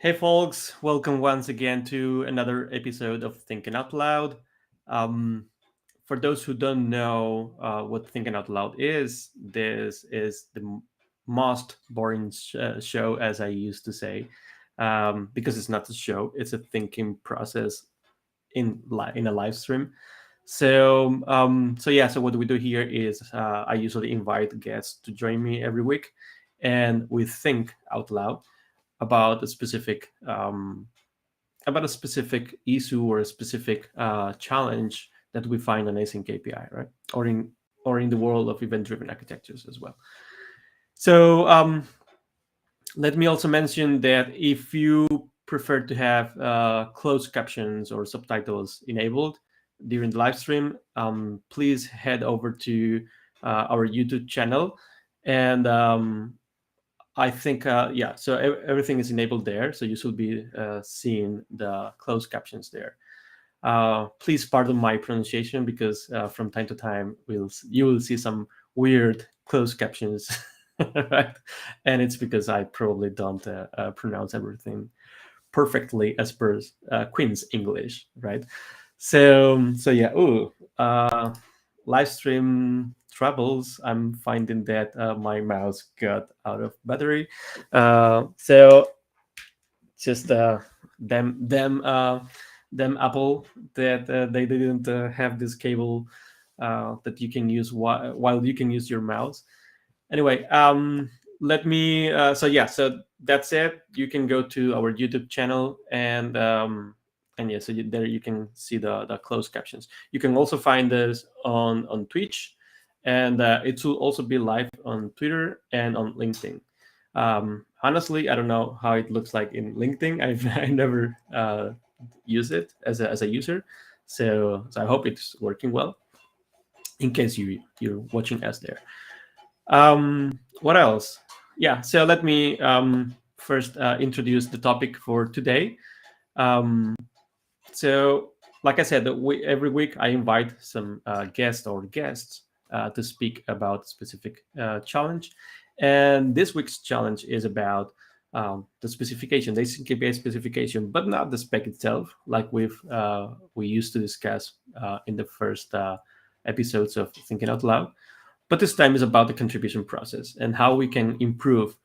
Hey, folks, welcome once again to another episode of Thinking Out Loud. Um, for those who don't know what Thinking Out Loud is, this is the most boring show, as I used to say, because it's not a show, it's a thinking process in a live stream. So what we do here is I usually invite guests to join me every week, and we think out loud about a specific about a specific issue or a specific challenge that we find on async API, right? Or in the world of event-driven architectures as well. So let me also mention that if you prefer to have closed captions or subtitles enabled during the live stream, please head over to our YouTube channel and I think, yeah, so everything is enabled there. So you should be seeing the closed captions there. Please pardon my pronunciation because from time to time you will see some weird closed captions, right? And it's because I probably don't pronounce everything perfectly as per Queen's English, right? So yeah. Live stream troubles. I'm finding that my mouse got out of battery. So just them Apple that they didn't have this cable that you can use while you can use your mouse. Anyway, let me. So that's it. You can go to our YouTube channel and yeah, there you can see the closed captions. You can also find this on Twitch, and it will also be live on Twitter and on LinkedIn. Honestly, I don't know how it looks like in LinkedIn. I never use it as a user, so I hope it's working well. In case you're watching us there. What else? Yeah, so let me first introduce the topic for today. Um, so, like I said, every week I invite some guests to speak about a specific challenge. And this week's challenge is about the specification, the async API specification, but not the spec itself, like we used to discuss in the first episodes of Thinking Out Loud. But this time is about the contribution process and how we can improve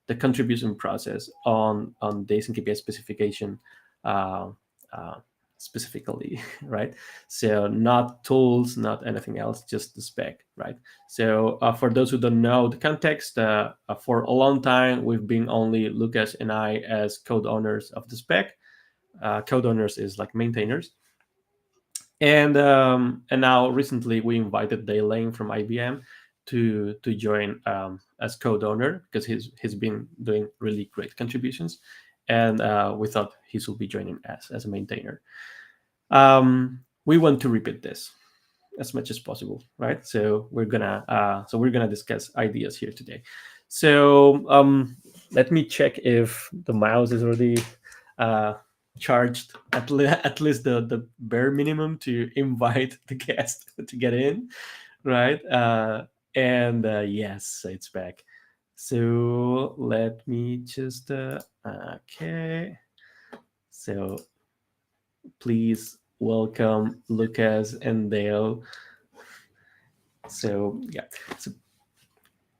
the contribution process on the async API specification uh, uh, specifically, right? So not tools, not anything else, just the spec, right? So for those who don't know the context, for a long time we've been only Łukasz and I as code owners of the spec. Code owners is like maintainers, and now recently we invited Dale from IBM to join as co-owner because he's been doing really great contributions, and we thought he should be joining us as a maintainer. We want to repeat this as much as possible, right? So we're gonna discuss ideas here today. So let me check if the mouse is already uh, charged at least the bare minimum to invite the guest to get in, right? And yes, it's back. So let me just okay. So please welcome Lucas and Dale. So yeah. So,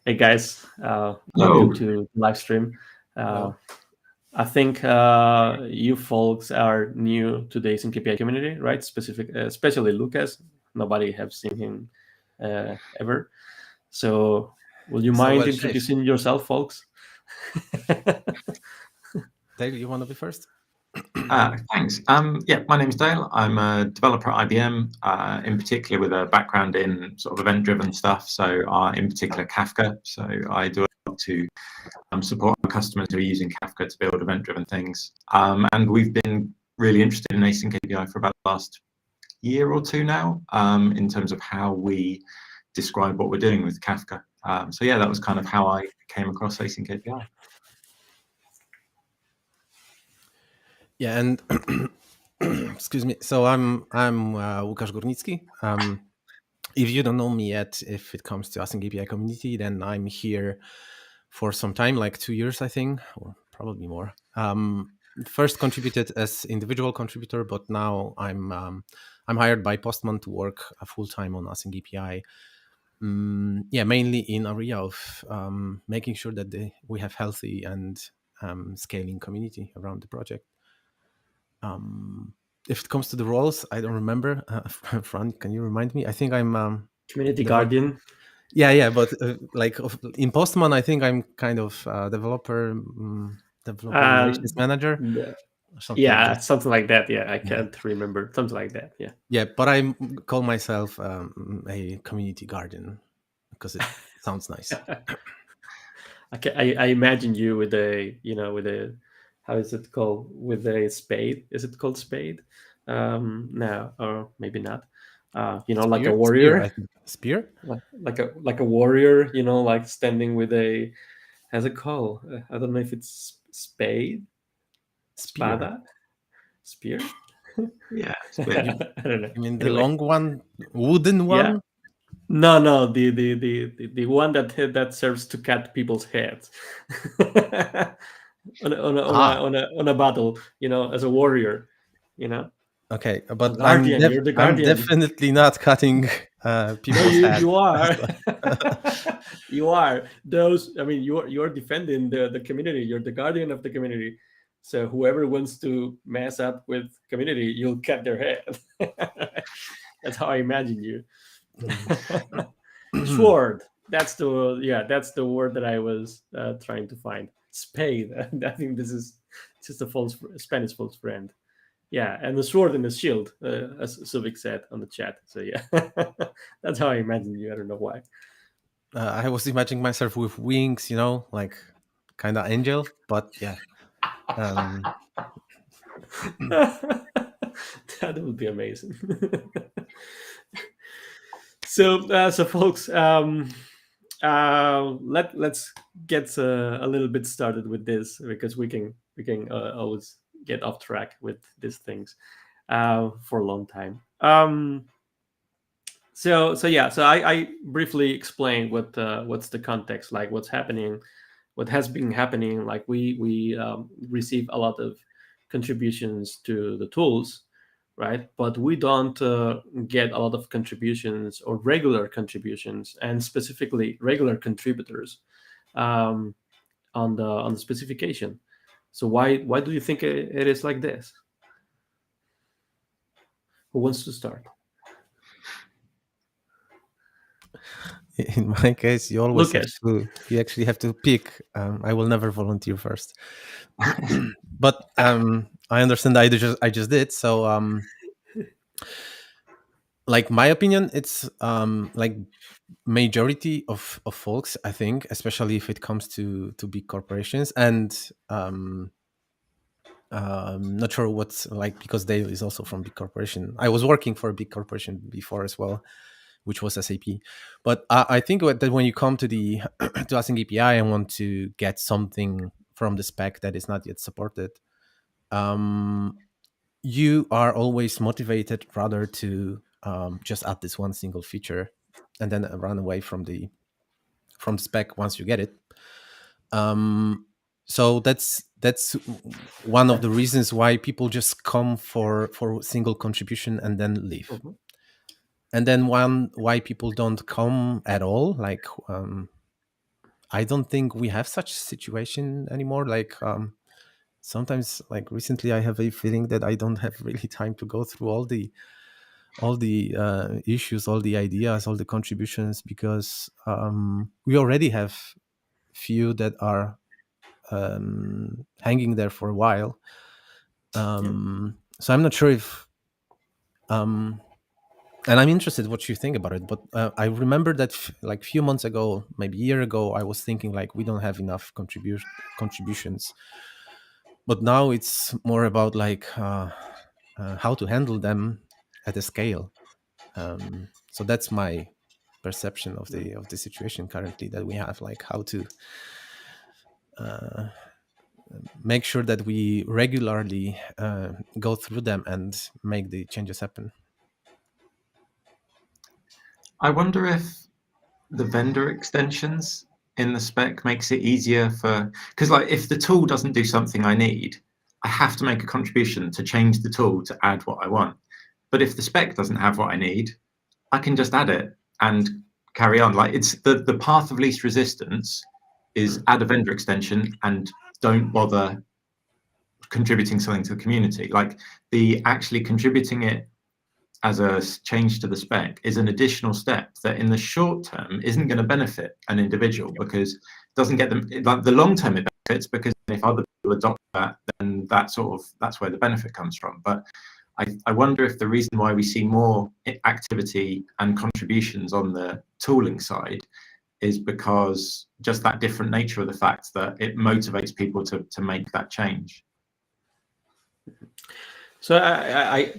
hey guys, welcome Hello. to the live stream. Uh, Hello. I think you folks are new to the async API community, right? Especially Lucas. Nobody have seen him ever. So, will you So mind well shaped. introducing yourself, folks? Dale, you want to be first? Thanks. Yeah, my name's Dale. I'm a developer at IBM, in particular with a background in sort of event-driven stuff. So, in particular, Kafka. So, I do a lot to support our customers who are using Kafka to build event-driven things. And we've been really interested in async API for about the last year or two now, in terms of how we describe what we're doing with Kafka. So, yeah, that was kind of how I came across async API. Yeah, and excuse me. So I'm Łukasz Górnicki. If you don't know me yet, if it comes to async API community, then I'm here for some time, like 2 years, I think, or probably more. first contributed as individual contributor, but now I'm hired by Postman to work full time on Async API. Mainly in area of making sure that we have healthy and scaling community around the project. If it comes to the roles, I don't remember. Fran, can you remind me? I think I'm Community guardian. Yeah, but in Postman, I think I'm kind of developer relations manager. Something like that. Yeah, I can't remember. Something like that. Yeah. Yeah, but I call myself a community guardian because it sounds nice. I imagine you with a how is it called, with a spade? Is it called spade? No, or maybe not. Like a warrior. Spear. Like a warrior. Like standing with a, how's it called? I don't know if it's spade. Spada. Spear. Yeah. I don't know. I mean the long one, wooden one. Yeah. No, the one that serves to cut people's heads on a battle, as a warrior, Okay, but you're the guardian. I'm definitely not cutting people's heads. You are. You are. Those. I mean, you're defending the community. You're the guardian of the community. So whoever wants to mess up with community, you'll cut their head. That's how I imagine you. Sword. That's the word that I was trying to find. Spade. I think this is just a Spanish false friend. Yeah, and the sword and the shield, as Suvik said on the chat. So yeah, that's how I imagine you. I don't know why. I was imagining myself with wings, like kind of angel, but yeah. That would be amazing. So folks, let's get a little bit started with this, because we can always get off track with these things for a long time. So I briefly explained what's the context, like what's happening, what has been happening. Like we receive a lot of contributions to the tools, right? But we don't get a lot of contributions, or regular contributions, and specifically regular contributors on the specification. So why do you think it is like this? Who wants to start? In my case, you always Łukasz. you actually have to pick. I will never volunteer first. But I understand I just did. So like my opinion, it's like majority of folks, I think, especially if it comes to big corporations, and not sure what's like, because Dale is also from big corporation. I was working for a big corporation before as well, which was SAP. But I think that when you come to the to Async API and want to get something from the spec that is not yet supported, you are always motivated rather to just add this one single feature and then run away from the spec once you get it. So that's one of the reasons why people just come for single contribution and then leave. Mm-hmm. And then why people don't come at all, like I don't think we have such situation anymore. Like sometimes, like recently, I have a feeling that I don't have really time to go through all the issues, all the ideas, all the contributions, because we already have few that are hanging there for a while. So I'm not sure if and I'm interested what you think about it, but I remember that like a few months ago, maybe a year ago, I was thinking like we don't have enough contributions. But now it's more about like how to handle them at a scale. So that's my perception of the situation currently that we have, like how to make sure that we regularly go through them and make the changes happen. I wonder if the vendor extensions in the spec makes it easier for, because like if the tool doesn't do something I need, I have to make a contribution to change the tool to add what I want. But if the spec doesn't have what I need, I can just add it and carry on. Like, it's the path of least resistance is add a vendor extension and don't bother contributing something to the community. Like, the actually contributing it as a change to the spec is an additional step that in the short term isn't going to benefit an individual, because it doesn't get them, like, the long term it benefits, because if other people adopt that, then that's where the benefit comes from. But I wonder if the reason why we see more activity and contributions on the tooling side is because just that different nature of the fact that it motivates people to make that change. So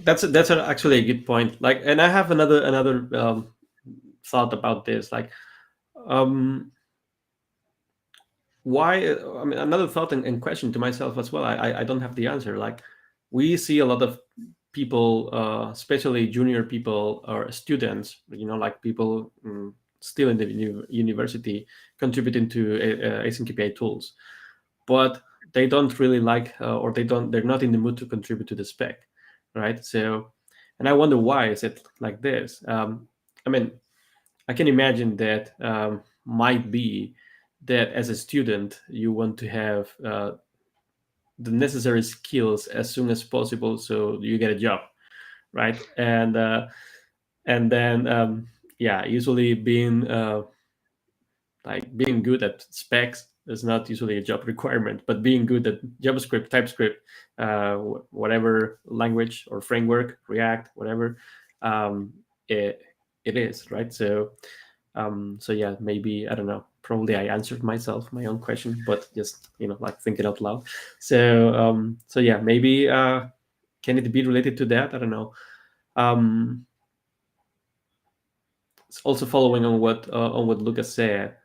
that's actually a good point. Like, and I have another thought about this. Like, why? I mean, another thought and question to myself as well. I don't have the answer. Like, we see a lot of people, especially junior people or students, like people still in the university, contributing to async API tools, but they don't really like, or they're not in the mood to contribute to the spec, right? So, and I wonder, why is it like this? I mean, I can imagine that might be that as a student you want to have the necessary skills as soon as possible so you get a job, right? And then usually being good at specs is not usually a job requirement, but being good at JavaScript, TypeScript, whatever language or framework, React, whatever, it is, right? So yeah, maybe, I don't know, probably I answered myself my own question, but just like thinking out loud. So yeah, maybe can it be related to that? I don't know. It's also following on what Łukasz said.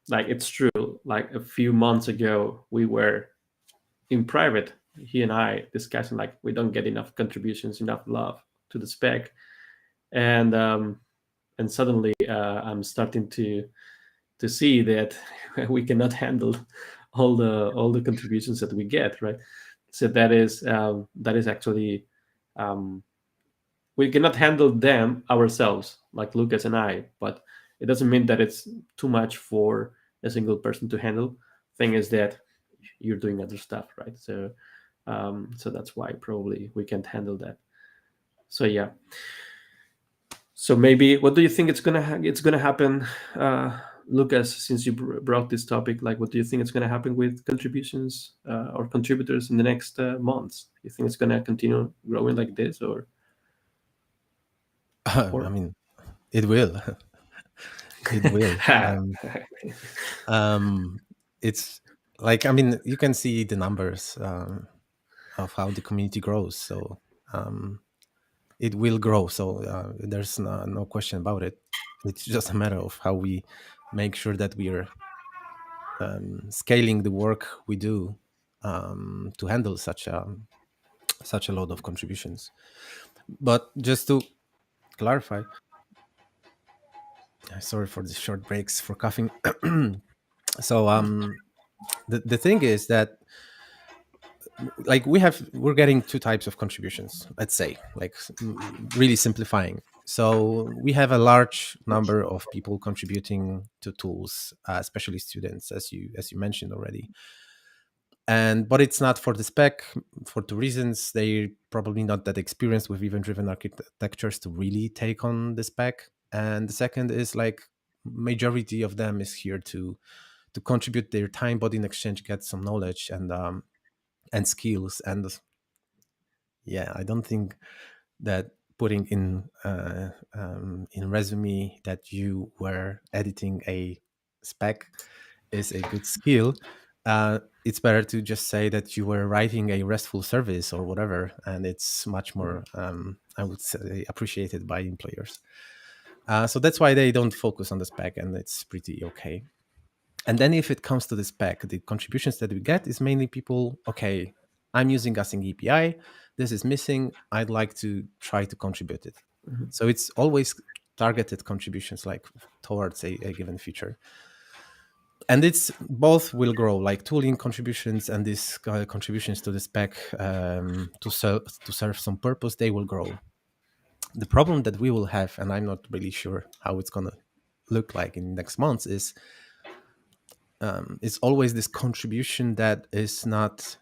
Like, it's true, like a few months ago we were in private, he and I, discussing like we don't get enough contributions, enough love to the spec, and suddenly I'm starting to see that we cannot handle all the contributions that we get, right? So that is actually, we cannot handle them ourselves, like Łukasz and I, but it doesn't mean that it's too much for a single person to handle. Thing is that you're doing other stuff, right? So that's why probably we can't handle that. So yeah. So maybe, what do you think it's gonna happen, Łukasz? Since you brought this topic, like, what do you think it's gonna happen with contributions or contributors in the next months? You think it's gonna continue growing like this, or? I mean, it will. It will. It's like, I mean, you can see the numbers of how the community grows. So it will grow. So there's no question about it. It's just a matter of how we make sure that we are scaling the work we do to handle such a lot of contributions. But just to clarify, sorry for the short breaks for coughing. So the thing is that, like, we're getting two types of contributions, let's say, like, really simplifying. So we have a large number of people contributing to tools, especially students, as you mentioned already. But it's not for the spec, for two reasons. They're probably not that experienced with event-driven architectures to really take on the spec. And the second is, like, majority of them is here to contribute their time, but in exchange get some knowledge and skills. And yeah, I don't think that putting in resume that you were editing a spec is a good skill. It's better to just say that you were writing a RESTful service or whatever, and it's much more, I would say, appreciated by employers. So that's why they don't focus on the spec, and it's pretty okay. And then if it comes to the spec, the contributions that we get is mainly people, okay, I'm using async API, this is missing, I'd like to try to contribute it. Mhm. So it's always targeted contributions, like towards a given feature. and it's both will grow, like tooling contributions and these contributions to the spec to serve some purpose, they will grow. The problem that we will have, and I'm not really sure how it's gonna look like in next months, is it's always this contribution that is not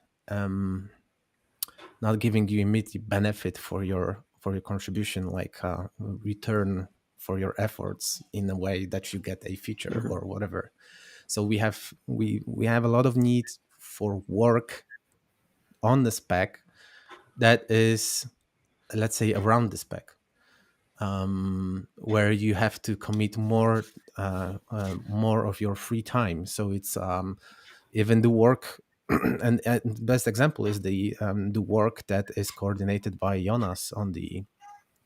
giving you immediate benefit for your contribution, like return for your efforts in a way that you get a feature or whatever. So we have a lot of need for work on the spec that is, let's say, around the spec, where you have to commit more of your free time. So it's even the work, and the best example is the work that is coordinated by Jonas on the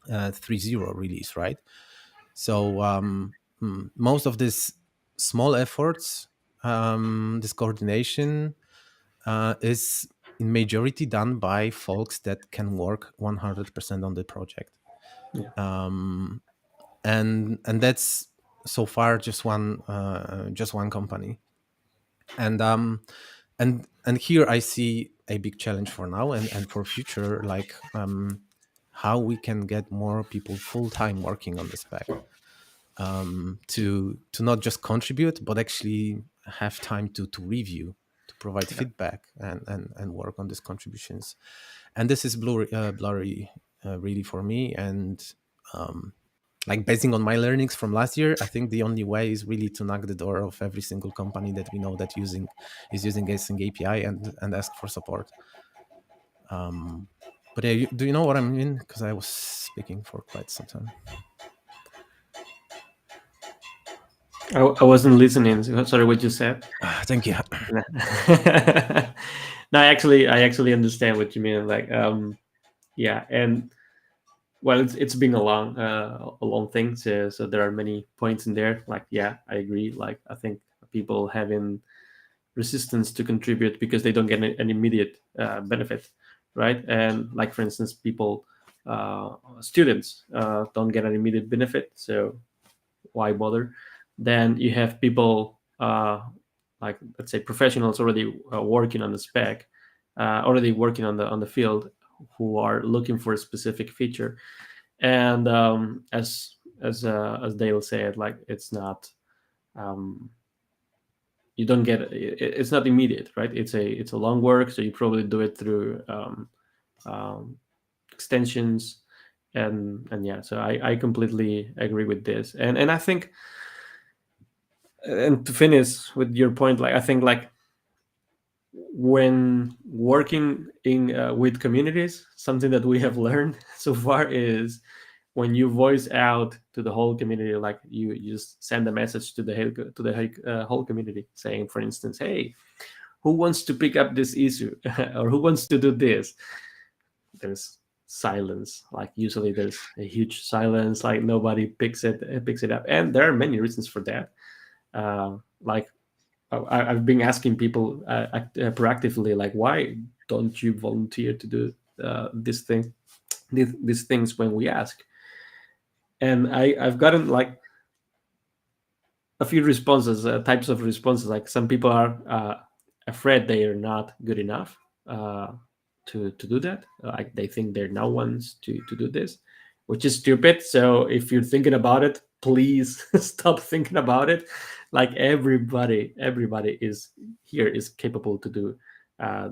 3.0 release, right? So most of these small efforts, this coordination is in majority done by folks that can work 100% on the project. And that's so far just one company. And here I see a big challenge for now and for future, like how we can get more people full-time working on the spec, to not just contribute, but actually have time to review, to provide feedback and work on these contributions. And this is blurry really for me. And like basing on my learnings from last year, I think the only way is really to knock the door of every single company that we know that is using async API and ask for support. But yeah, do you know what I mean? Because I was speaking for quite some time. I wasn't listening. Sorry, what you said. Thank you. No, I actually understand what you mean. Like, yeah, and well, it's been a long thing. So there are many points in there. Like, yeah, I agree. Like, I think people having resistance to contribute because they don't get an immediate benefit, right? And like, for instance, students don't get an immediate benefit. So why bother? Then you have people like, let's say, professionals already working on the spec, already working on the field, who are looking for a specific feature. And as Dale said, like, it's not you don't get it's not immediate, right? It's a long work, so you probably do it through extensions, and yeah. So I completely agree with this, and I think, and to finish with your point, like, I think, like, when working in with communities, something that we have learned so far is when you voice out to the whole community, like you just send a message to the whole community saying, for instance, hey, who wants to pick up this issue or who wants to do this? There's silence. Like, usually there's a huge silence, like nobody picks it up, and there are many reasons for that. Like, I've been asking people proactively, like, why don't you volunteer to do these things when we ask? And I've gotten like a few responses, types of responses. Like, some people are afraid they are not good enough to do that. Like, they think they're no ones to do this, which is stupid. So if you're thinking about it, please stop thinking about it. Like, everybody is capable to do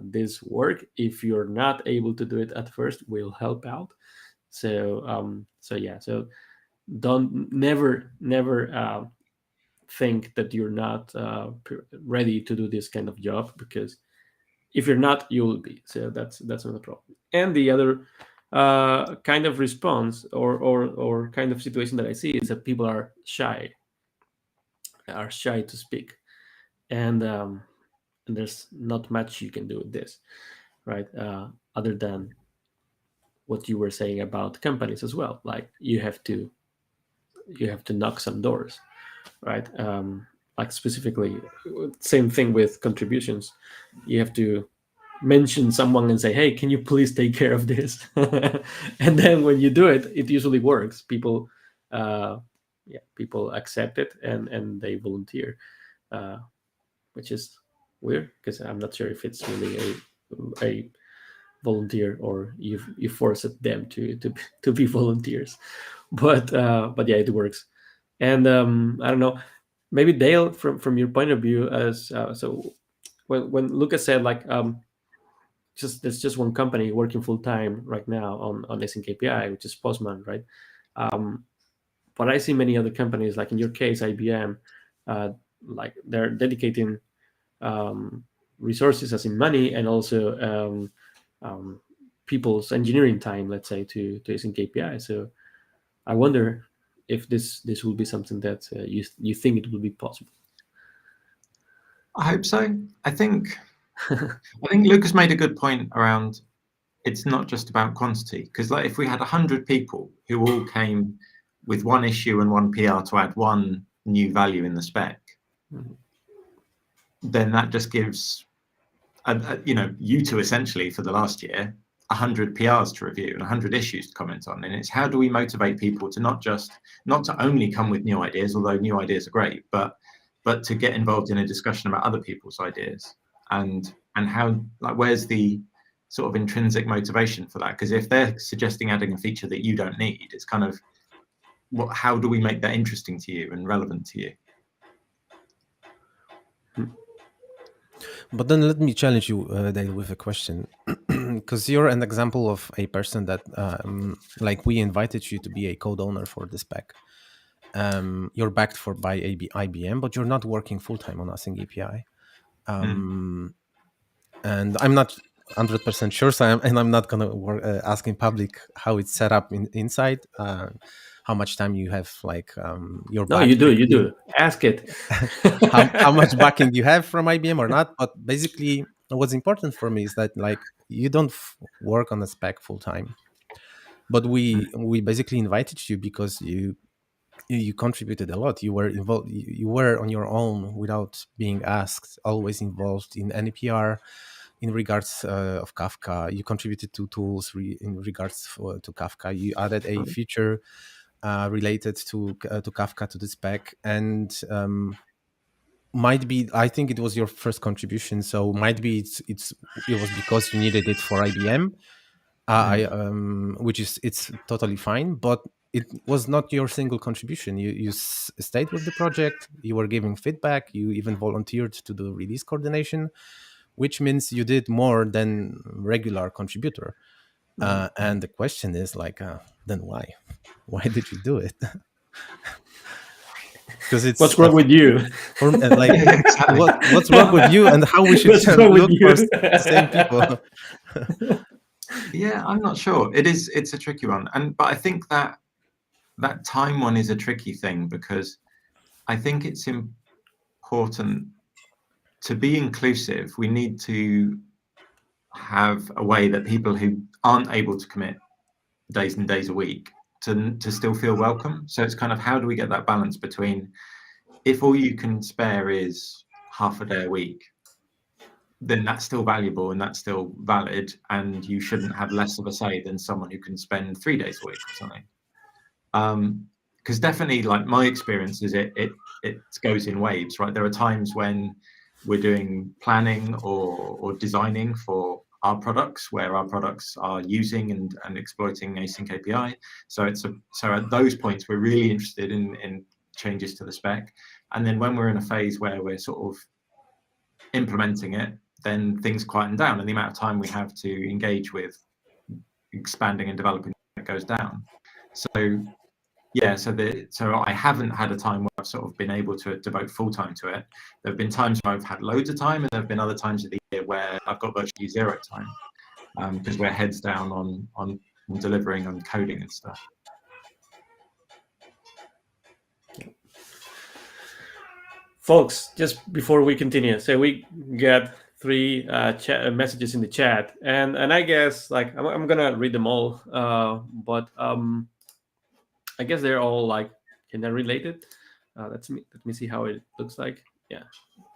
this work. If you're not able to do it at first, we'll help out. So yeah. So don't never think that you're not ready to do this kind of job, because if you're not, you will be. So that's not a problem. And the other kind of response or kind of situation that I see is that people are shy to speak, and there's not much you can do with this, right? Other than what you were saying about companies as well. Like, you have to knock some doors, right? Like, specifically, same thing with contributions. You have to mention someone and say, hey, can you please take care of this? And then when you do it, it usually works. People accept it, and they volunteer. which is weird because I'm not sure if it's really a volunteer or you forced them to be volunteers, but yeah, it works. And I don't know, maybe Dale, from your point of view, as so when Lucas said like there's just one company working full time right now on async API, which is Postman, right? But I see many other companies, like in your case, IBM, like they're dedicating resources, as in money, and also people's engineering time, let's say, to async API. So I wonder if this will be something that you think it will be possible. I hope so. I think Lucas made a good point around it's not just about quantity, because like if we had 100 people who all came with one issue and one PR to add one new value in the spec, then that just gives you two essentially for the last year 100 PRs to review and 100 issues to comment on. And it's how do we motivate people to not to only come with new ideas, although new ideas are great, but to get involved in a discussion about other people's ideas, and how, like, where's the sort of intrinsic motivation for that? Because if they're suggesting adding a feature that you don't need, it's kind of how do we make that interesting to you and relevant to you? But then let me challenge you, Dale, with a question, because you're an example of a person that, like, we invited you to be a code owner for this spec. You're backed by IBM, but you're not working full time on async API. And I'm not 100% sure, I'm not going to ask in public how it's set up inside. How much time you have, like, your no, you do ask it. how much backing you have from IBM or not. But basically, what's important for me is that, like, you don't work on a spec full time, but we basically invited you because you contributed a lot. You were involved. You were on your own without being asked. Always involved in any PR in regards of Kafka. You contributed to tools in regards to Kafka. You added a feature related to Kafka to the spec, and might be, I think it was your first contribution, so might be it was because you needed it for IBM, which is, it's totally fine, but it was not your single contribution. You stayed with the project, you were giving feedback, you even volunteered to do release coordination, which means you did more than regular contributor. And the question is, like, then why did you do it? Because it's what's wrong with you? Like, what's wrong with you, and how we should look for the same people. Yeah, I'm not sure. It's a tricky one, but I think that time one is a tricky thing, because I think it's important to be inclusive. We need to have a way that people who aren't able to commit days and days a week to still feel welcome. So it's kind of, how do we get that balance between, if all you can spare is half a day a week, then that's still valuable and that's still valid, and you shouldn't have less of a say than someone who can spend 3 days a week or something. Because definitely, like, my experience is it goes in waves, right? There are times when we're doing planning or designing for our products, where our products are using and exploiting async API. So at those points, we're really interested in changes to the spec. And then when we're in a phase where we're sort of implementing it, then things quieten down, and the amount of time we have to engage with expanding and developing it goes down. So yeah, so I haven't had a time where I've sort of been able to devote full time to it. There have been times where I've had loads of time, and there have been other times of the year where I've got virtually zero time, because we're heads down on delivering, on coding and stuff. Folks, just before we continue, so we get 3 messages in the chat, and I guess, like, I'm gonna read them all, but I guess they're all, like, kind of related. Let me see how it looks like. Yeah,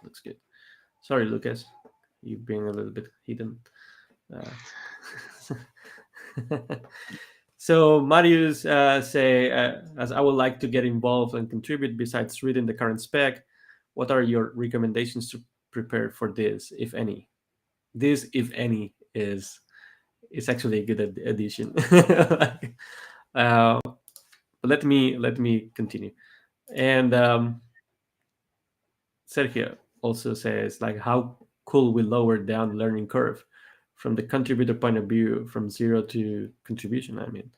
looks good. Sorry, Lucas, you being a little bit hidden. So Marius say, as I would like to get involved and contribute besides reading the current spec, what are your recommendations prepared for this, if any. This, if any, is actually a good addition. Like, let me continue. And Sergio also says, like, how could we lower down the learning curve from the contributor point of view, from zero to contribution? I mean,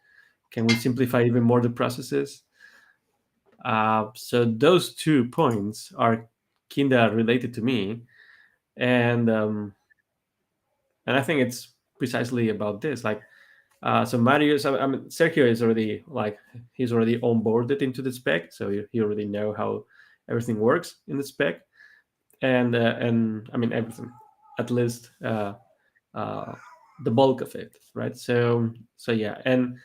can we simplify even more the processes? So those 2 points are kinda related to me, and I think it's precisely about this. Like, so Marius, I mean, Sergio is already, like, he's already onboarded into the spec, so he already know how everything works in the spec, and I mean everything, at least the bulk of it, right? So yeah, and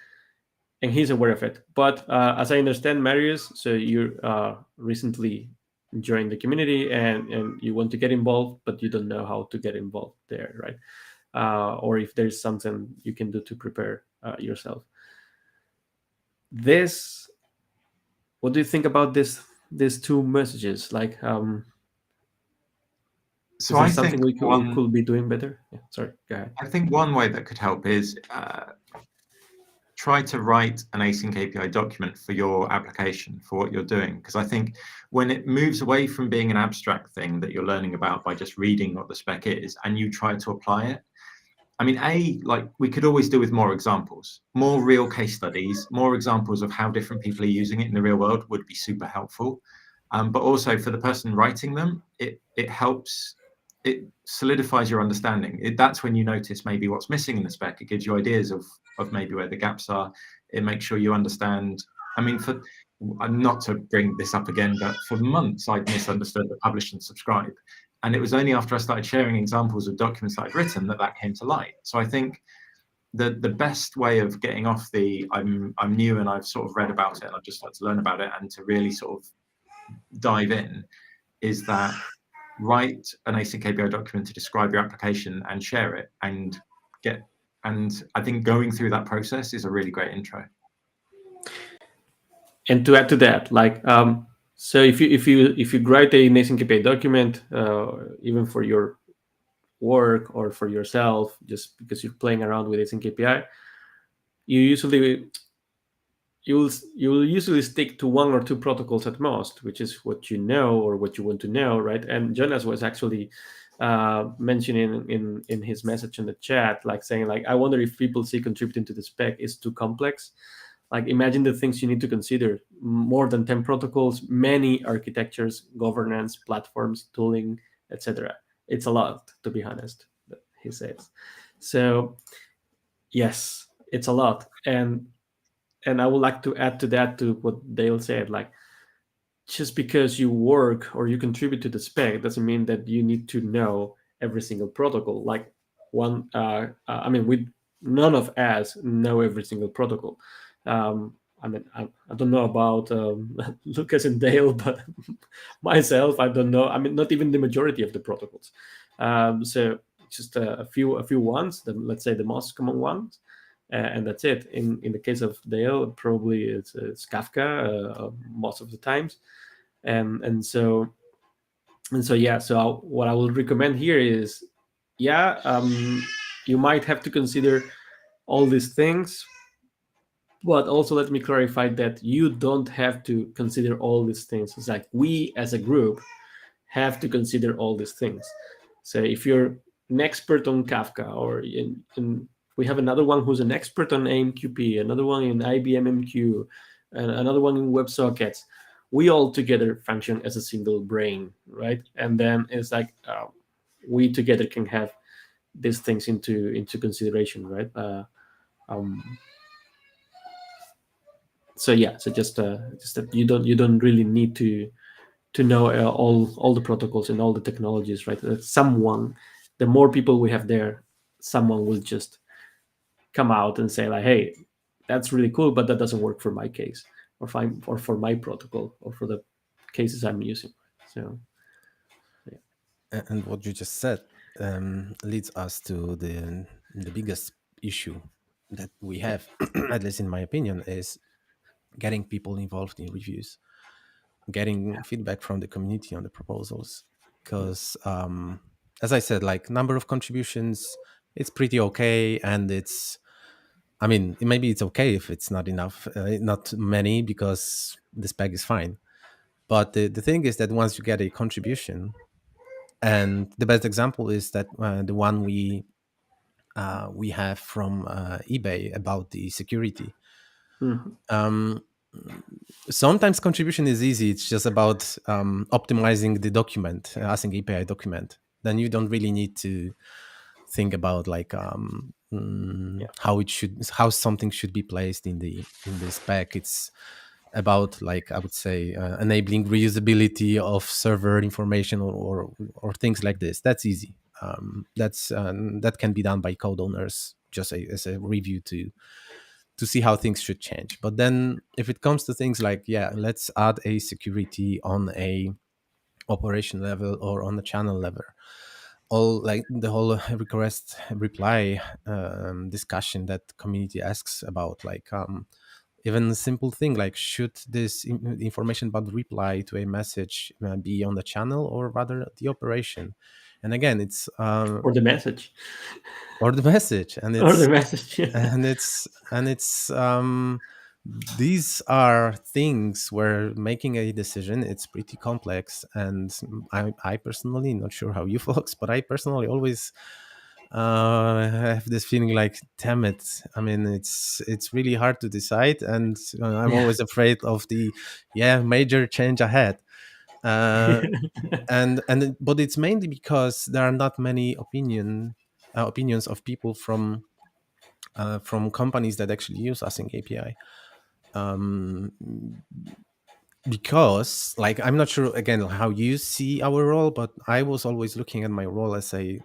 he's aware of it. But as I understand, Marius, so you recently joined the community, and you want to get involved, but you don't know how to get involved there, right? Or if there's something you can do to prepare yourself. What do you think about these 2 messages? Like, So is there I something think we could be doing better? Yeah, sorry, go ahead. I think one way that could help is try to write an async API document for your application, for what you're doing. Because I think when it moves away from being an abstract thing that you're learning about by just reading what the spec is, and you try to apply it, I mean, like, we could always do with more examples, more real case studies, more examples of how different people are using it in the real world would be super helpful. But also for the person writing them, it helps, it solidifies your understanding. That's when you notice maybe what's missing in the spec. It gives you ideas of maybe where the gaps are. It makes sure you understand. I mean, not to bring this up again, but for months I'd misunderstood the publish and subscribe. And it was only after I started sharing examples of documents that I'd written that came to light. So I think the best way of getting off the I'm new and I've sort of read about it and I've just started to learn about it, and to really sort of dive in, is that write an async API document to describe your application and share it, and I think going through that process is a really great intro. And to add to that, like, so if you write a async API document, even for your work or for yourself, just because you're playing around with async API, you'll usually stick to 1 or 2 protocols at most, which is what you know or what you want to know, right? And Jonas was actually mentioning in his message in the chat, like saying, like, I wonder if people see contributing to the spec is too complex. Like, imagine the things you need to consider: more than 10 protocols, many architectures, governance, platforms, tooling, etc. It's a lot, to be honest, he says. So yes, it's a lot. And I would like to add to that, to what Dale said, like, just because you work or you contribute to the spec doesn't mean that you need to know every single protocol. Like, I mean, none of us know every single protocol. I mean, I don't know about Lucas and Dale, but myself, I don't know. I mean, not even the majority of the protocols. So just a few ones, let's say the most common ones, and that's it. In the case of Dale, probably it's Kafka most of the times, and so yeah. So what I will recommend here is, you might have to consider all these things, but also let me clarify that you don't have to consider all these things. It's like, we as a group have to consider all these things. So if you're an expert on Kafka, or we have another one who's an expert on AMQP, another one in IBM MQ, and another one in WebSockets, we all together function as a single brain, right? And then it's like, we together can have these things into consideration, right? So yeah, so just that you don't really need to know all the protocols and all the technologies, right? The more people we have there, someone will just come out and say, like, hey, that's really cool, but that doesn't work for my case, or for my protocol, or for the cases I'm using. So yeah. And what you just said leads us to the biggest issue that we have, at least in my opinion, is getting people involved in reviews, getting feedback from the community on the proposals. because as I said, like number of contributions, it's pretty okay, and I mean, maybe it's okay if it's not enough, not many, because the spec is fine. But the thing is that once you get a contribution, and the best example is that the one we have from eBay about the security. Mhm. Sometimes contribution is easy. It's just about optimizing the document, async API document. Then you don't really need to think about like how something should be placed in the spec. It's about, like, I would say, enabling reusability of server information, or things like this. That's easy. That can be done by code owners just as a review to see how things should change. But then if it comes to things like, yeah, let's add a security on a operation level or on the channel level, all like the whole request reply discussion that community asks about, like even a simple thing like, should this information about reply to a message be on the channel or rather the operation? And again, it's Or the message. or the message, and Or the it's message. these are things where making a decision, it's pretty complex. And I personally, not sure how you folks, but I personally always have this feeling like, damn it, I mean, it's really hard to decide, and I'm Yeah. always afraid of the major change ahead. But it's mainly because there are not many opinions of people from companies that actually use async API. Because, like, I'm not sure again how you see our role, but I was always looking at my role as a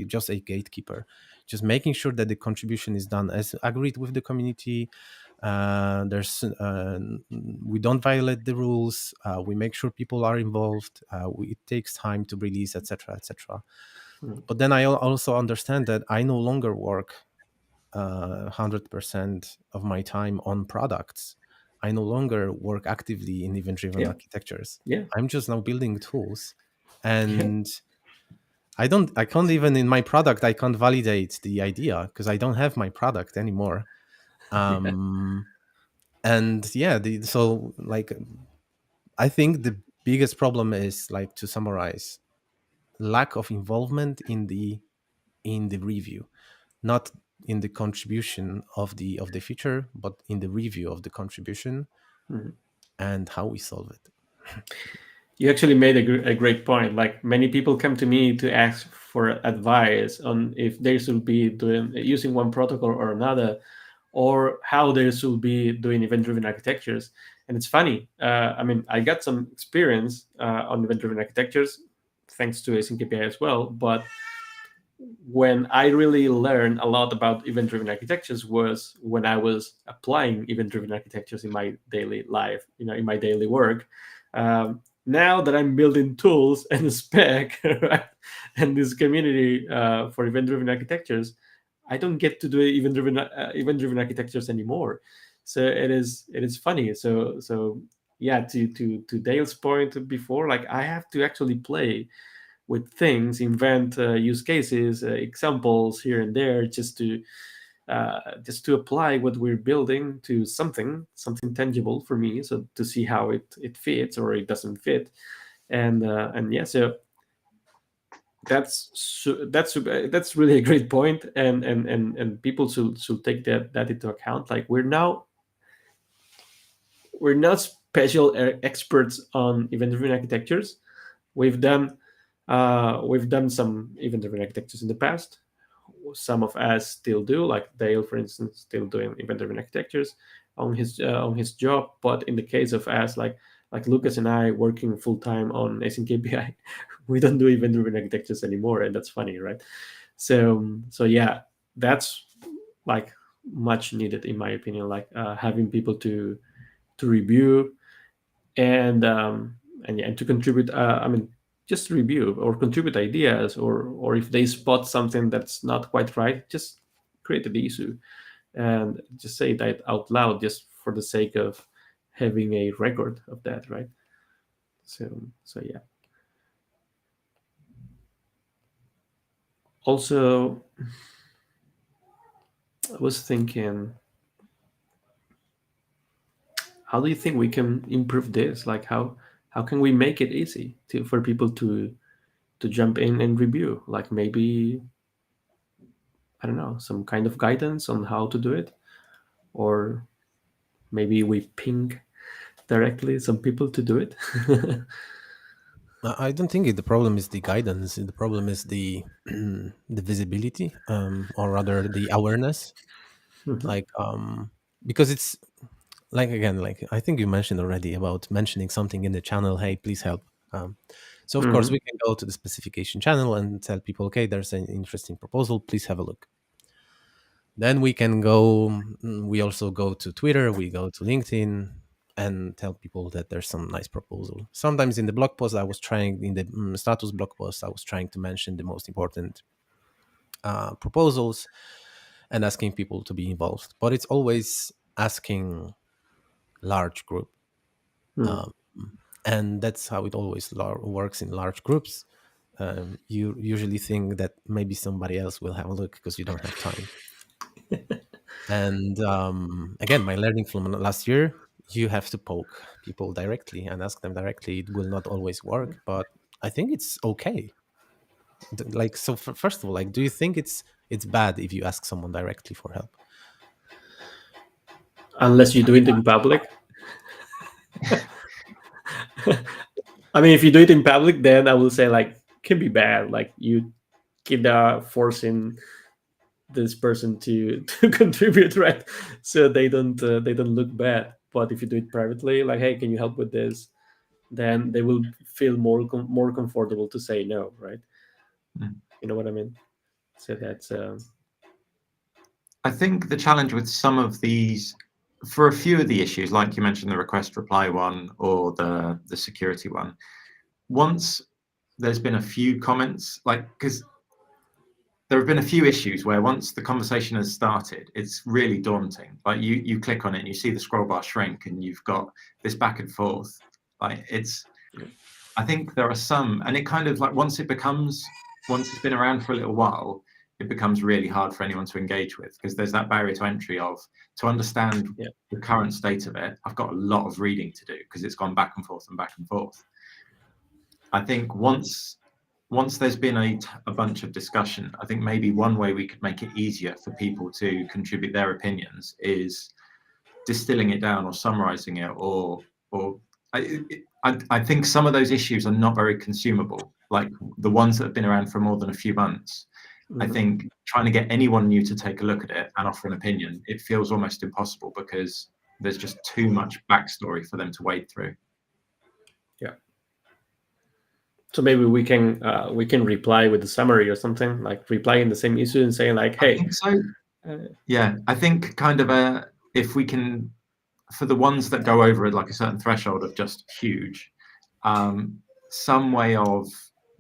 just a gatekeeper, just making sure that the contribution is done as agreed with the community. We don't violate the rules. We make sure people are involved. It takes time to release, etc., etc. But then I also understand that I no longer work 100% of my time on products. I no longer work actively in event-driven architectures. Yeah. I'm just now building tools, and I can't even, in my product, I can't validate the idea because I don't have my product anymore. And so like, I think the biggest problem is, like, to summarize, lack of involvement in the review, not in the contribution of the feature, but in the review of the contribution and how we solve it. You actually made a great point. Like, many people come to me to ask for advice on if they should be using one protocol or another, or how they should be doing event-driven architectures. And it's funny. I mean, I got some experience on event-driven architectures thanks to async API as well. But when I really learned a lot about event-driven architectures was when I was applying event-driven architectures in my daily life, in my daily work. Now that I'm building tools and spec, right, and this community for event-driven architectures, I don't get to do event-driven architectures anymore. So it is funny. So yeah, to Dale's point before, like, I have to actually play with things, invent use cases, examples here and there, just to apply what we're building to something tangible for me, so to see how it fits or it doesn't fit. And yeah, so that's really a great point, and people should take that into account. Like, we're not special experts on event-driven architectures. We've done some event-driven architectures in the past. Some of us still do, like Dale, for instance, still doing event-driven architectures on his job. But in the case of us, like Lucas and I, working full time on async API, we don't do event-driven architectures anymore, and that's funny, right? So yeah, that's like much needed, in my opinion. Like, having people to review and to contribute. I mean, just review or contribute ideas, or if they spot something that's not quite right, just create the issue and just say that out loud, just for the sake of having a record of that, right? So yeah. Also, I was thinking, how do you think we can improve this? Like how can we make it easy for people to jump in and review? Like maybe, I don't know, some kind of guidance on how to do it, or maybe we ping directly some people to do it. I don't think the problem is the guidance. The problem is the the visibility, or rather the awareness. Like, because it's like, again, like I think you mentioned already about mentioning something in the channel. Hey, please help. So of course Mhm. we can go to the specification channel and tell people, okay, there's an interesting proposal. Please have a look. Then we can go. We also go to Twitter. We go to LinkedIn and tell people that there's some nice proposal. Sometimes in the blog post, I was trying in the status blog post, I was trying to mention the most important proposals and asking people to be involved. But it's always asking large group, Mhm. um, and that's how it always works in large groups. You usually think that maybe somebody else will have a look because you don't have time. And again, my learning from last year, you have to poke people directly and ask them directly. It will not always work, but I think it's okay. Like, so first of all, like, do you think it's bad if you ask someone directly for help? Unless you do it in public. I mean, if you do it in public, then I will say like can be bad. Like you keep forcing this person to to contribute, right? So they don't look bad. But if you do it privately, like, hey, can you help with this? Then they will feel more comfortable to say no, right? Mm. You know what I mean? So that's I think the challenge with some of these, for a few of the issues, like you mentioned, the request reply one or the security one, once there's been a few comments, like, because there have been a few issues where once the conversation has started, it's really daunting. Like you click on it and you see the scroll bar shrink and you've got this back and forth. Like I think there are some, and it kind of like once it's been around for a little while, it becomes really hard for anyone to engage with because there's that barrier to entry of to understand yeah. the current state of it. I've got a lot of reading to do because it's gone back and forth and back and forth. I think once there's been a bunch of discussion, I think maybe one way we could make it easier for people to contribute their opinions is distilling it down or summarizing it, or I think some of those issues are not very consumable, like the ones that have been around for more than a few months. I Mhm. think trying to get anyone new to take a look at it and offer an opinion, it feels almost impossible because there's just too much backstory for them to wade through. Yeah. So maybe we can reply with a summary or something, like reply in the same issue and saying like, I hey, think so. Yeah, I think kind of if we can, for the ones that go over like a certain threshold of just huge, some way of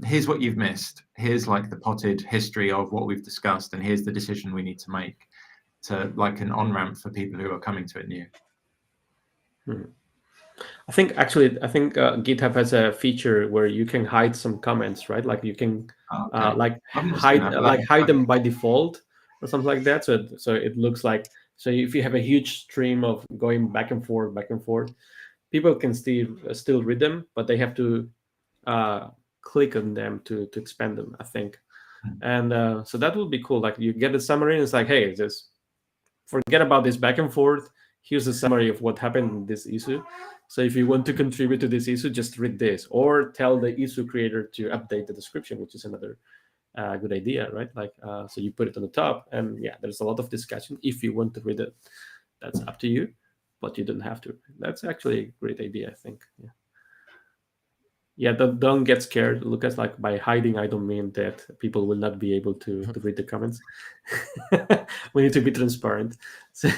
here's what you've missed, here's like the potted history of what we've discussed, and here's the decision we need to make, to like an on-ramp for people who are coming to it new. I think GitHub has a feature where you can hide some comments, right? Like you can Okay. like I've not seen that, but hide them by default or something like that. So it looks like, so if you have a huge stream of going back and forth, people can still read them, but they have to uh, click on them to expand them, I think. And so that would be cool. Like you get a summary, and it's like, hey, just forget about this back and forth. Here's a summary of what happened in this issue. So if you want to contribute to this issue, just read this, or tell the issue creator to update the description, which is another good idea, right? Like, so you put it on the top, and yeah, there's a lot of discussion. If you want to read it, that's up to you, but you don't have to. That's actually a great idea, I think. Yeah. Yeah, don't get scared, Lucas. Like by hiding, I don't mean that people will not be able to read the comments. We need to be transparent. So,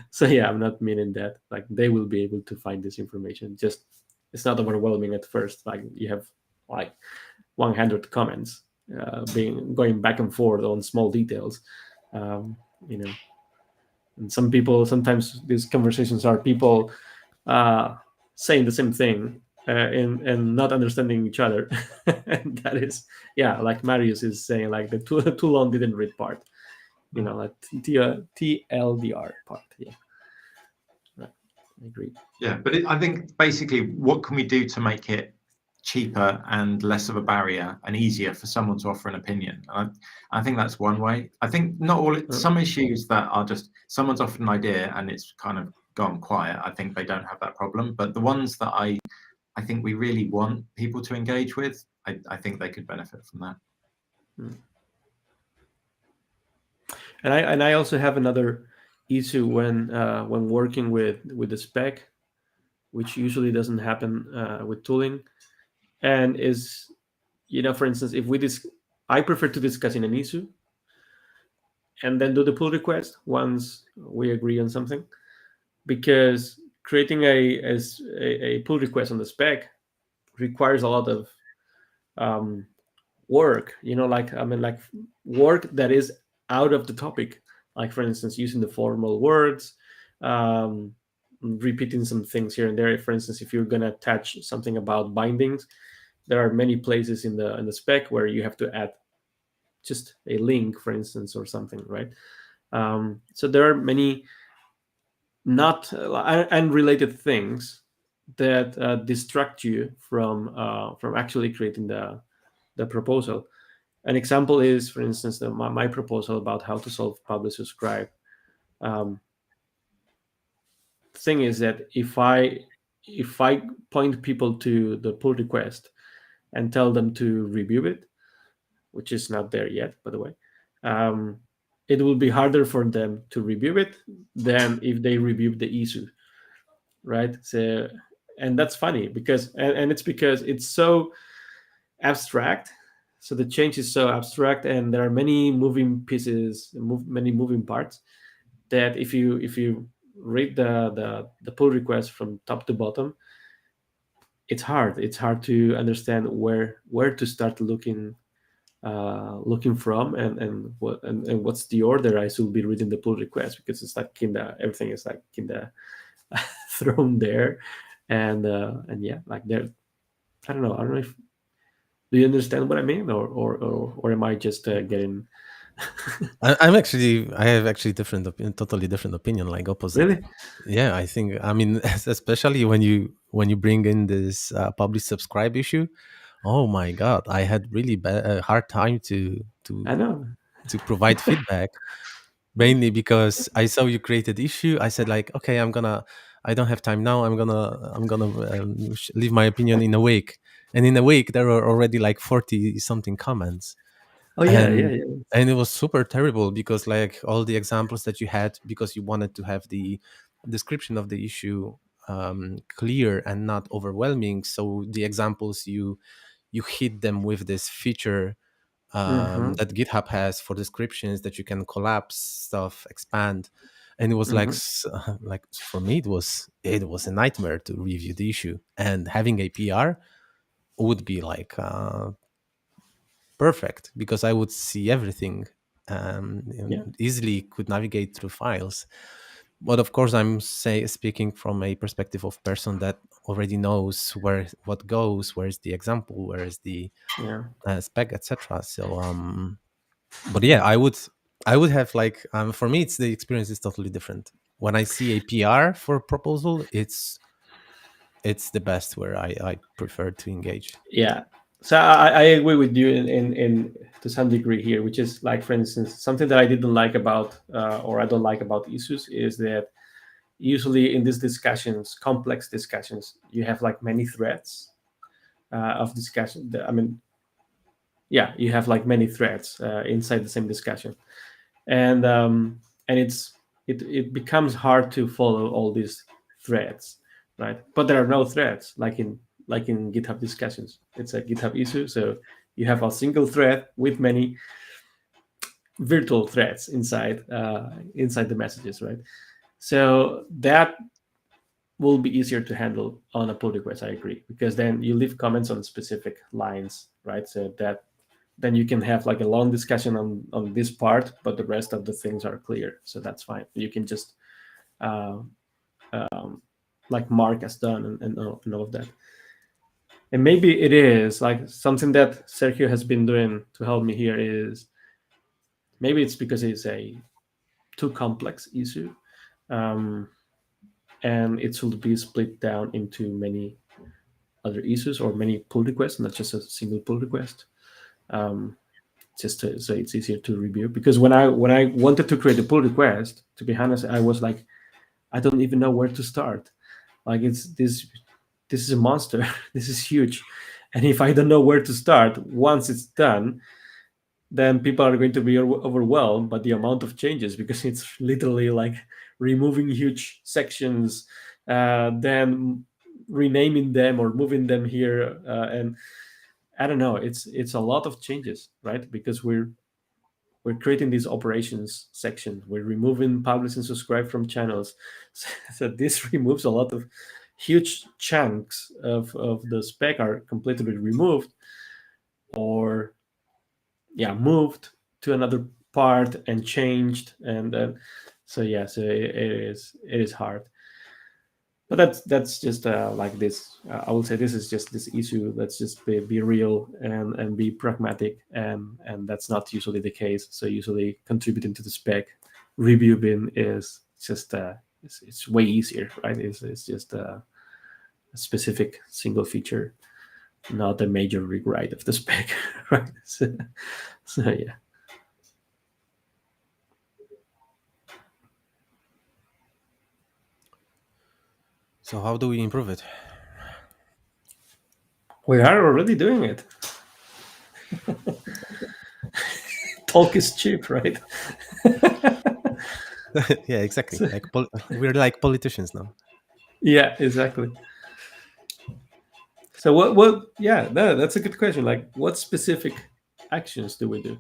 so yeah, I'm not meaning that. Like they will be able to find this information. Just it's not overwhelming at first. Like you have like 100 comments being going back and forth on small details. Um, you know, and sometimes these conversations are people saying the same thing and not understanding each other. And that is, yeah, like Marius is saying, like the too long didn't read part, like TLDR part. Yeah, right. I agree. Yeah, but I think basically, what can we do to make it cheaper and less of a barrier and easier for someone to offer an opinion? I think that's one way. I think not all. Some issues that are just someone's offered an idea and it's kind of gone quiet. I think they don't have that problem. But the ones that I think we really want people to engage with, I think they could benefit from that. And I also have another issue when working with the spec, which usually doesn't happen with tooling, and is, for instance, if I prefer to discuss in an issue and then do the pull request once we agree on something, because creating a pull request on the spec requires a lot of work, like work that is out of the topic, like for instance using the formal words, repeating some things here and there. For instance, if you're going to attach something about bindings, there are many places in the spec where you have to add just a link, for instance, or something, right? So there are many not unrelated things that distract you from actually creating the proposal. An example is, for instance, my proposal about how to solve publish subscribe. Thing is that if I point people to the pull request and tell them to review it, which is not there yet, by the way, it will be harder for them to review it than if they review the issue, right? So, and that's funny because, and it's because it's so abstract. So the change is so abstract, and there are many moving pieces, many moving parts, that if you read the pull request from top to bottom, it's hard. It's hard to understand where to start looking from, and what's the order I should be reading the pull request, because it's like everything is like thrown there, and yeah, like there. I don't know if, do you understand what I mean, or am I just getting? I have actually totally different opinion, like opposite. Really? Yeah, I think, especially when you bring in this publish subscribe issue. Oh my God, I had really hard time to I know. to provide feedback, mainly because I saw you created issue. I said like, okay, I don't have time now. I'm gonna leave my opinion in a week, and in a week there were already like 40 something comments. Oh yeah, yeah. And it was super terrible because like all the examples that you had, because you wanted to have the description of the issue clear and not overwhelming, so the examples you hit them with this feature that GitHub has for descriptions, that you can collapse stuff, expand, and it was like for me it was a nightmare to review the issue, and having a PR would be like perfect, because I would see everything and easily could navigate through files. But of course, I'm speaking from a perspective of person that already knows what goes, where is the example, where is the spec, etc. So, but yeah, I would have like for me, the experience is totally different. When I see a PR for proposal, it's the best where I prefer to engage. Yeah. So I agree with you in to some degree here, which is like, for instance, something that I didn't like about or I don't like about issues is that usually in these discussions, complex discussions, you have like many threads of discussion. You have like many threads inside the same discussion, and it becomes hard to follow all these threads, right? But there are no threads like in GitHub discussions. It's a GitHub issue, so you have a single thread with many virtual threads inside the messages, right? So that will be easier to handle on a pull request. I agree, because then you leave comments on specific lines, right? So that then you can have like a long discussion on this part, but the rest of the things are clear. So that's fine. You can just like mark as done and all of that. And maybe it is like something that Sergio has been doing to help me here is maybe it's because it's a too complex issue, um, and it should be split down into many other issues or many pull requests, not just a single pull request. Um, so it's easier to review. Because when I wanted to create a pull request, to be honest, I was like, I don't even know where to start. Like it's this is a monster. This is huge, and if I don't know where to start, once it's done, then people are going to be overwhelmed by the amount of changes because it's literally like removing huge sections, then renaming them or moving them here, and I don't know. It's a lot of changes, right? Because we're creating these operations section. We're removing publish and subscribe from channels. So this removes a lot of huge chunks of the spec are completely removed or yeah moved to another part and changed and so yeah so it is hard, but that's just like this. I would say this is just this issue. Let's just be real and be pragmatic, and that's not usually the case. So usually contributing to the spec, reviewing is just it's way easier, right? It's just a specific single feature, not a major rewrite of the spec, right? So yeah. So how do we improve it? We are already doing it. Talk is cheap, right? Yeah, exactly. Like we're like politicians now. Yeah, exactly. So what yeah, no, that's a good question. Like what specific actions do we do?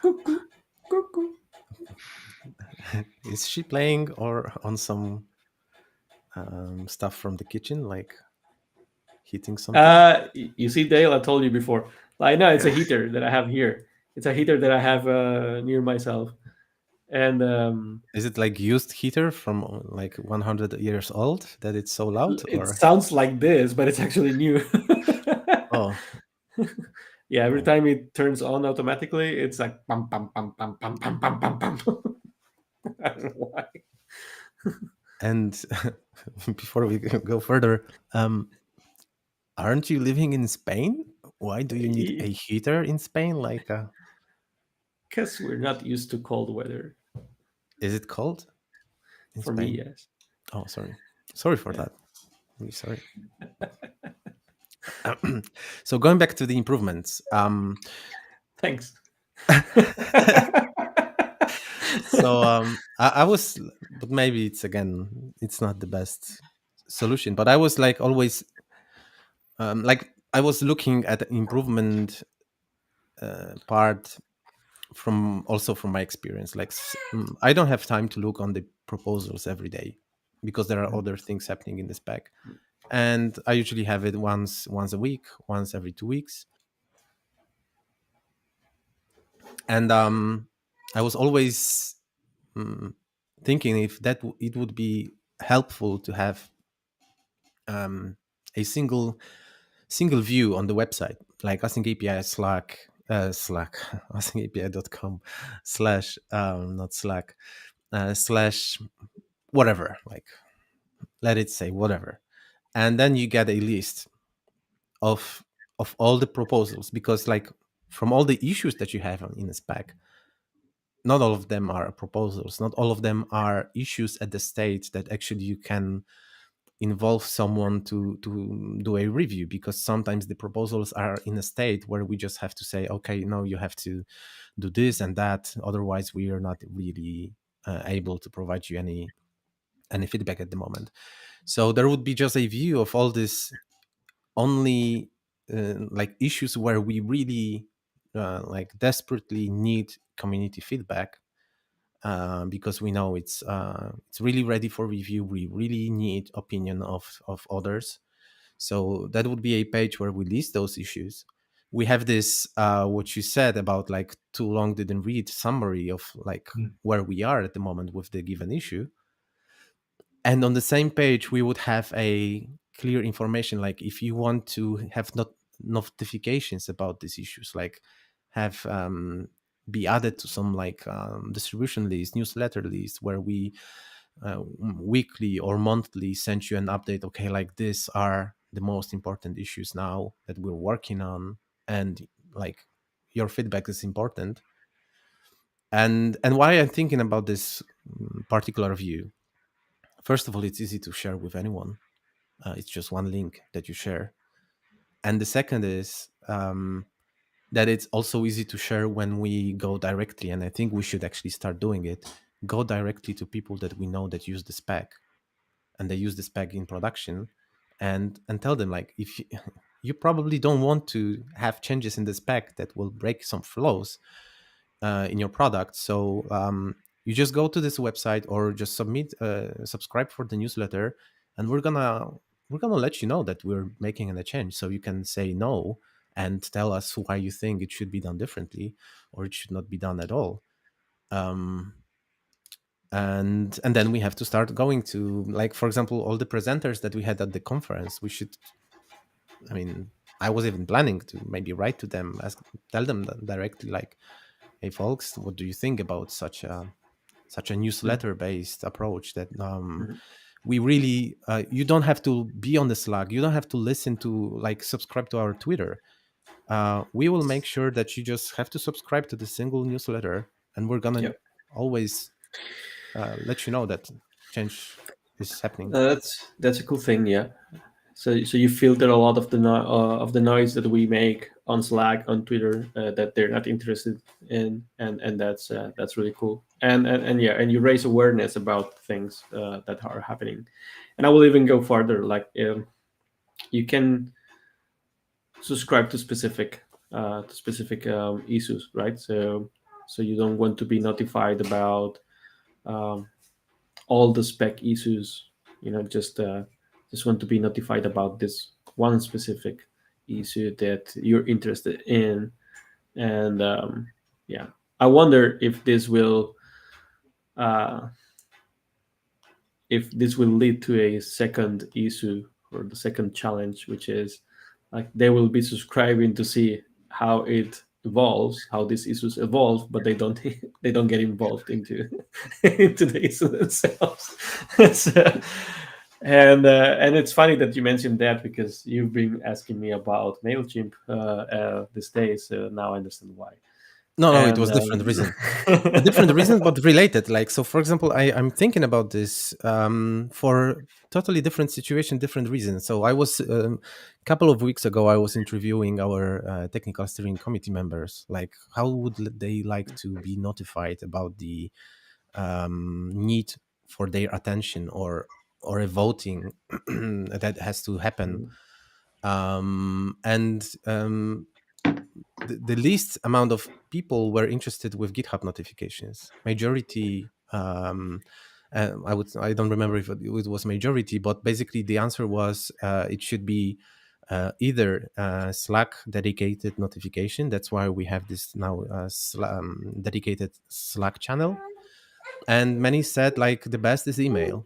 Cuckoo, cuckoo. Is she playing or on some stuff from the kitchen, like hitting something? You see, Dale, I told you before. Like no, it's a heater that I have here. It's a heater that I have near myself. And Is it like used heater from like 100 years old that it's so loud, it or sounds like this, but it's actually new. oh, Yeah, every oh. time it turns on automatically, it's like pam pam pam pam pam pam pam pam pam. I don't know why. And before we go further, aren't you living in Spain? Why do you need a heater in Spain? Like, Because we're not used to cold weather. is it cold in For me, Spain? yes. Oh, sorry for Yeah. that. Really sorry. So going back to the improvements, Thanks. so I was, but maybe it's not the best solution. But I was like always, like I was looking at the improvement part from my experience. Like I don't have time to look on the proposals every day because there are other things happening in the spec, and I usually have it once a week, once every 2 weeks. And I was always thinking if it would be helpful to have a single view on the website, like async API Slack asyncAPI.com slash not Slack slash whatever, like let it say whatever, and then you get a list of all the proposals, because like from all the issues that you have in a spec, not all of them are proposals, not all of them are issues at the stage that actually you can involve someone to do a review, because sometimes the proposals are in a state where we just have to say, okay, no, you have to do this and that, otherwise we are not really able to provide you any feedback at the moment. So there would be just a view of all this, only like issues where we really like desperately need community feedback, because we know it's really ready for review. We really need opinion of others. So that would be a page where we list those issues. we have this what you said about like too long didn't read summary of like where we are at the moment with the given issue. And on the same page, we would have a clear information, like if you want to have notifications about these issues, like have be added to some like distribution list, newsletter list, where we weekly or monthly send you an update. Okay, like these are the most important issues now that we're working on, and like your feedback is important. And why I'm thinking about this particular view. First of all, it's easy to share with anyone. It's just one link that you share. And the second is that it's also easy to share when we go directly. And I think we should actually start doing it. Go directly to people that we know that use the spec, and they use the spec in production, and tell them, like, if you probably don't want to have changes in the spec that will break some flows in your product. So you just go to this website or just subscribe for the newsletter, and we're gonna let you know that we're making a change. So you can say no and tell us why you think it should be done differently or it should not be done at all. And then we have to start going to, like, for example, all the presenters that we had at the conference. I was even planning to maybe write to them, tell them directly, like, hey folks, what do you think about such a newsletter based approach that we really you don't have to be on the Slack, you don't have to listen to, like, subscribe to our Twitter. We will make sure that you just have to subscribe to the single newsletter, and we're gonna always let you know that change is happening. That's a cool thing, yeah. So you filter a lot of the noise that we make on Slack, on Twitter, that they're not interested in, and that's really cool. And you raise awareness about things that are happening. And I will even go further. Like, you can subscribe to specific issues, right? So you don't want to be notified about all the spec issues. Just want to be notified about this one specific issue that you're interested in. And I wonder if this will lead to a second issue, or the second challenge, which is, like, they will be subscribing to see how it evolves, how these issues evolve, but they don't get involved into the issue themselves. So, and it's funny that you mentioned that, because you've been asking me about MailChimp these days, so now I understand why. No, it was different reason. A different reason, but related. Like, so for example, I'm thinking about this for totally different situation, different reasons. So I was a couple of weeks ago, I was interviewing our technical steering committee members. Like, how would they like to be notified about the need for their attention or a voting that has to happen? The least amount of people were interested with GitHub notifications. Majority, I don't remember if it was majority, but basically the answer was it should be either Slack dedicated notification. That's why we have this now dedicated Slack channel. And many said, like, the best is email,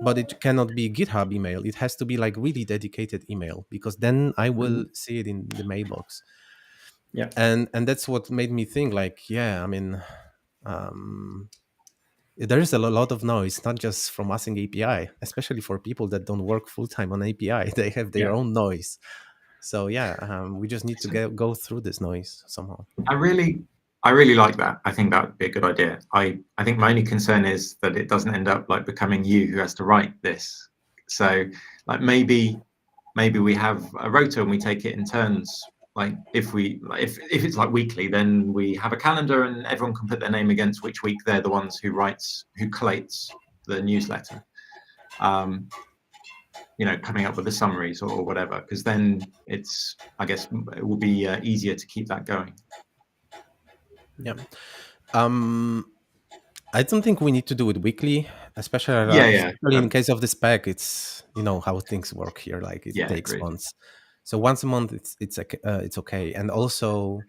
but it cannot be GitHub email. It has to be like really dedicated email, because then I will see it in the mailbox. Yeah. And that's what made me think, like, there is a lot of noise, not just from us in API, especially for people that don't work full-time on API. They have their own noise. So we just need to go through this noise somehow. I really like that. I think that would be a good idea. I think my only concern is that it doesn't end up like becoming you who has to write this. So, like, maybe we have a rota and we take it in turns. Like, if it's like weekly, then we have a calendar and everyone can put their name against which week they're the ones who collates the newsletter. Coming up with the summaries or whatever, because then I guess it will be easier to keep that going. Yeah. I don't think we need to do it weekly, especially in case of the spec. It's how things work here. Like, it takes months. So once a month, it's okay. And also,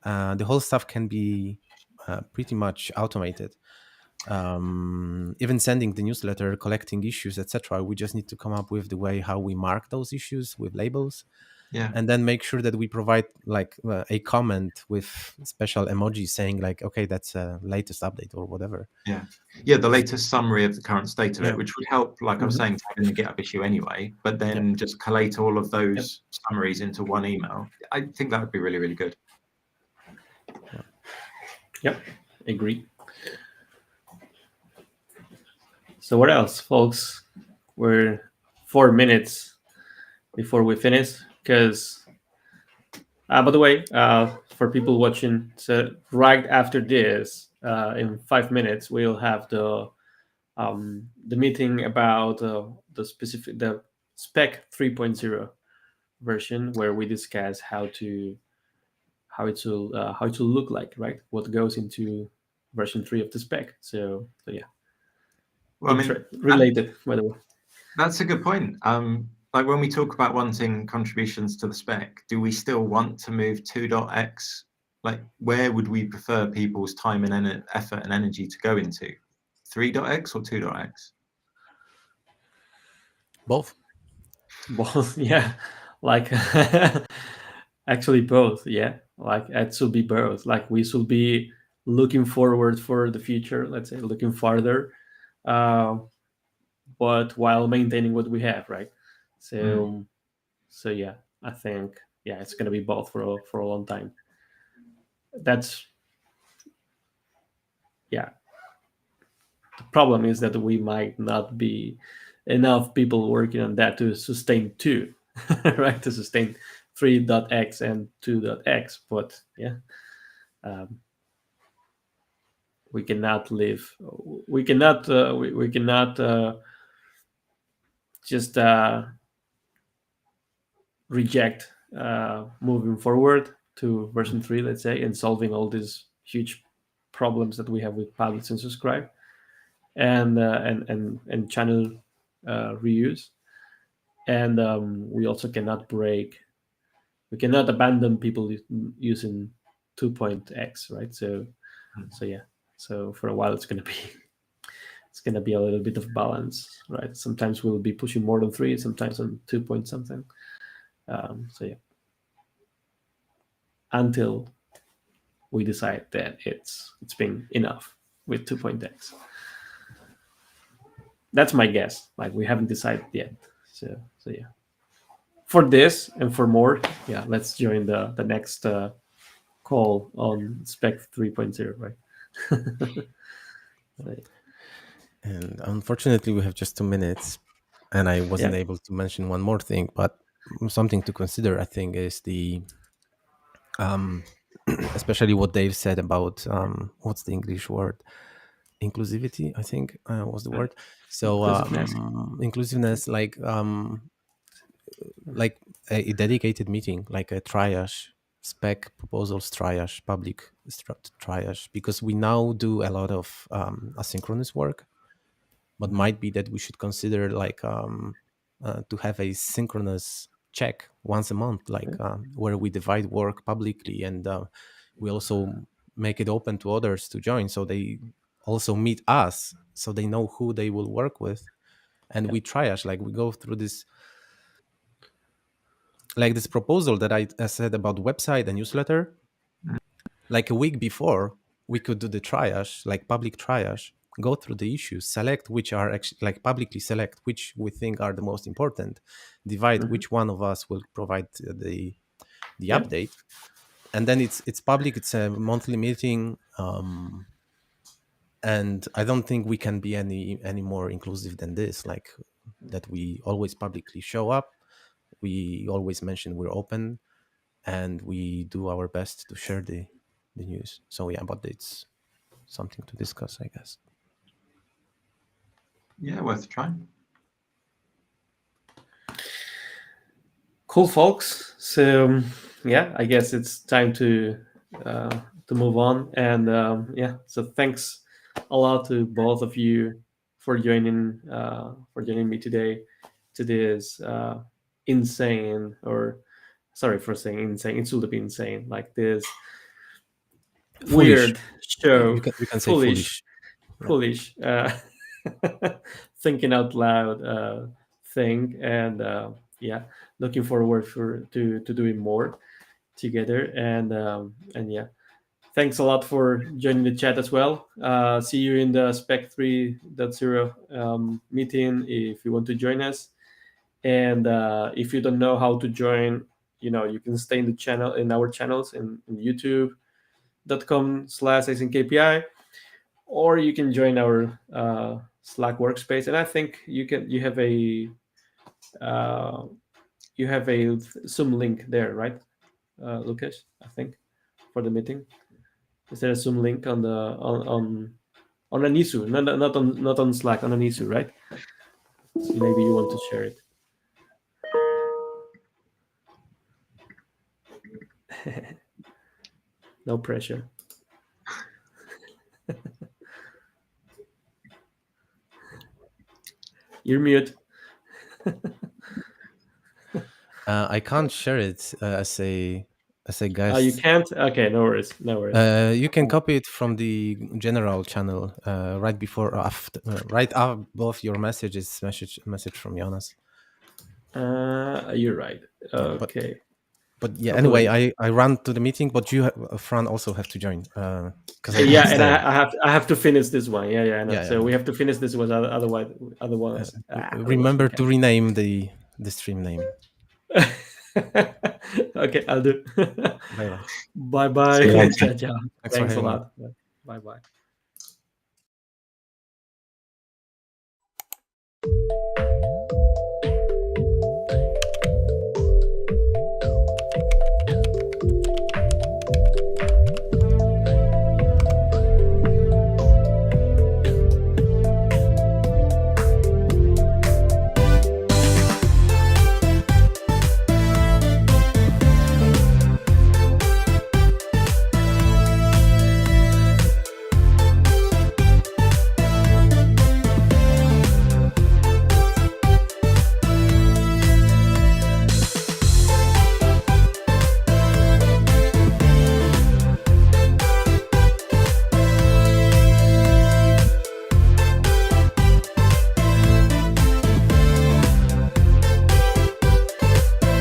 the whole stuff can be pretty much automated. Even sending the newsletter, collecting issues, etc. We just need to come up with the way how we mark those issues with labels, and then make sure that we provide like a comment with special emojis saying like, okay, that's a latest update or whatever. Yeah, the latest summary of the current state of it, which would help, like I was saying, in the GitHub issue anyway, but then just collate all of those summaries into one email. I think that would be really, really good. Yep, agree. So what else, folks? We're 4 minutes before we finish, because by the way, for people watching, so right after this, in 5 minutes, we'll have the meeting about the spec 3.0 version, where we discuss how it will look like, right? What goes into version 3 of the spec. So yeah. Well, I mean, related, by the way. That's a good point. Like when we talk about wanting contributions to the spec, do we still want to move 2.x? Like, where would we prefer people's time and effort and energy to go into? 3.x or 2.x? Both. Yeah. Like actually both. Yeah. Like it should be both. Like we should be looking forward for the future, let's say, looking farther, but while maintaining what we have, right? So yeah, I think it's gonna be both for a long time. That's the problem is that we might not be enough people working on that to sustain 2, right? To sustain 3.x and 2.x, but we cannot live. We cannot. We cannot just reject moving forward to version 3, let's say, and solving all these huge problems that we have with publish and subscribe and channel reuse. And we also cannot abandon people using 2.x, right? So yeah. So for a while, it's gonna be a little bit of balance, right? Sometimes we'll be pushing more than 3, sometimes on 2 point something. So yeah, until we decide that it's been enough with 2.x. That's my guess. Like we haven't decided yet. So yeah. For this and for more, let's join the next call on spec 3.0, right? Right. And unfortunately, we have just 2 minutes, and I wasn't able to mention one more thing, but something to consider, I think, is the especially what Dave said about what's the English word? Inclusivity, I think was the word. So inclusiveness, like a dedicated meeting, like a triage, spec proposals triage, public triage, because we now do a lot of asynchronous work, but might be that we should consider like to have a synchronous check once a month, like where we divide work publicly, and we also make it open to others to join, so they also meet us, so they know who they will work with, and we triage, like we go through this, like this proposal that I said about website and newsletter. Like a week before, we could do the triage, like public triage, go through the issues, select which are actually, like publicly select which we think are the most important, divide which one of us will provide the update, and then it's public. It's a monthly meeting, and I don't think we can be any more inclusive than this. Like that, we always publicly show up, we always mention we're open, and we do our best to share the news. So yeah, but it's something to discuss, I guess. Yeah, worth trying. Cool, folks. So I guess it's time to move on. And so thanks a lot to both of you for joining me today to this insane or sorry for saying insane. It should be insane. Like this Foolish. weird show. You can say foolish. Foolish. Thinking out loud thing, and yeah, looking forward to doing more together. And yeah, thanks a lot for joining the chat as well. See you in the Spec 3.0 meeting if you want to join us. And if you don't know how to join, you can stay in the channel, in our channels in youtube.com/asynckpi, or you can join our Slack workspace. And I think you have a Zoom link there, right, Łukasz? I think for the meeting. Is there a Zoom link on an issue? Not on Slack, on an issue, right? Maybe you want to share it. No pressure. You're mute. I can't share it as a guest. Oh, you can't? Okay, no worries. You can copy it from the general channel right before or after, right above your message from Jonas. You're right. Okay. But yeah, anyway, I ran to the meeting, but you, Fran, also have to join. Yeah, and I have to finish this one. Yeah, I know. Yeah, so we have to finish this one. Otherwise. Remember to rename the stream name. Okay, I'll do. Bye. Bye. Ciao. Thanks a me. lot. Bye.